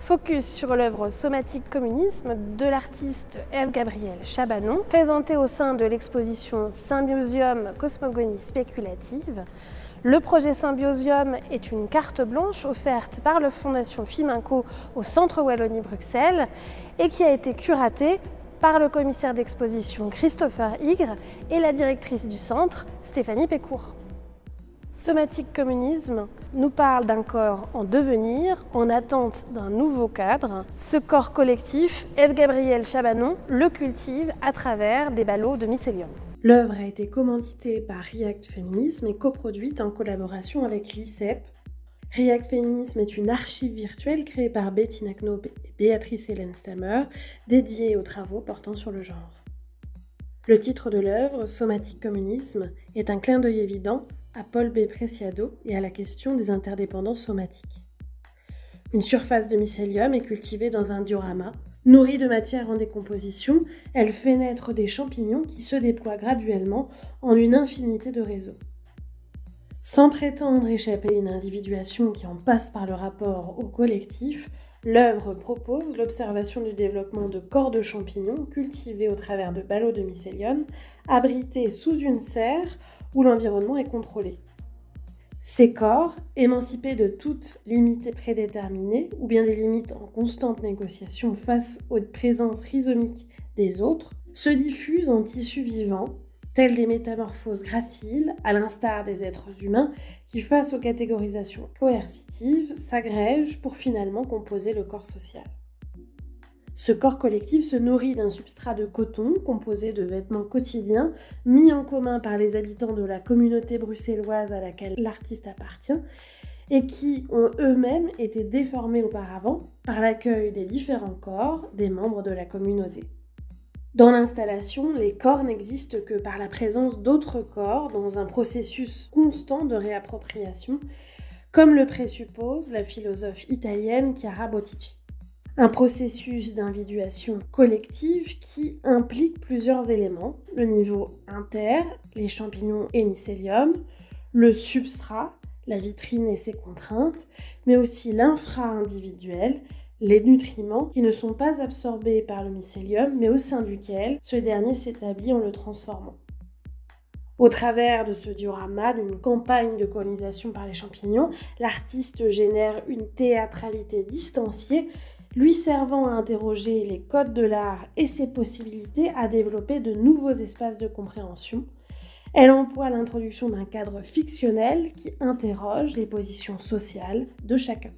Focus sur l'œuvre Somatique Communisme de l'artiste Eve-Gabrielle Chabanon, présentée au sein de l'exposition Symbiosium Cosmogonie spéculative. Le projet Symbiosium est une carte blanche offerte par la Fondation Fiminco au Centre Wallonie-Bruxelles et qui a été curatée par le commissaire d'exposition Christopher Hygre et la directrice du centre, Stéphanie Pécourt. Somatique Communisme nous parle d'un corps en devenir, en attente d'un nouveau cadre. Ce corps collectif, Eve-Gabrielle Chabanon le cultive à travers des ballots de mycélium. L'œuvre a été commanditée par React Féminisme et coproduite en collaboration avec l'ICEP. React Féminisme est une archive virtuelle créée par Bettina Knoop et Béatrice Hélène Stammer, dédiée aux travaux portant sur le genre. Le titre de l'œuvre, Somatique Communisme, est un clin d'œil évident à Paul B. Preciado et à la question des interdépendances somatiques. Une surface de mycélium est cultivée dans un diorama. Nourrie de matière en décomposition, elle fait naître des champignons qui se déploient graduellement en une infinité de réseaux. Sans prétendre échapper à une individuation qui en passe par le rapport au collectif, l'œuvre propose l'observation du développement de corps de champignons cultivés au travers de ballots de mycélium, abrités sous une serre où l'environnement est contrôlé. Ces corps, émancipés de toute limite prédéterminée ou bien des limites en constante négociation face aux présences rhizomiques des autres, se diffusent en tissus vivants, tels des métamorphoses graciles, à l'instar des êtres humains qui, face aux catégorisations coercitives, s'agrègent pour finalement composer le corps social. Ce corps collectif se nourrit d'un substrat de coton composé de vêtements quotidiens mis en commun par les habitants de la communauté bruxelloise à laquelle l'artiste appartient et qui ont eux-mêmes été déformés auparavant par l'accueil des différents corps des membres de la communauté. Dans l'installation, les corps n'existent que par la présence d'autres corps dans un processus constant de réappropriation, comme le présuppose la philosophe italienne Chiara Bottici. Un processus d'individuation collective qui implique plusieurs éléments, le niveau inter, les champignons et mycélium, le substrat, la vitrine et ses contraintes, mais aussi l'infra-individuel, les nutriments qui ne sont pas absorbés par le mycélium, mais au sein duquel ce dernier s'établit en le transformant. Au travers de ce diorama d'une campagne de colonisation par les champignons, l'artiste génère une théâtralité distanciée, lui servant à interroger les codes de l'art et ses possibilités à développer de nouveaux espaces de compréhension. Elle emploie l'introduction d'un cadre fictionnel qui interroge les positions sociales de chacun.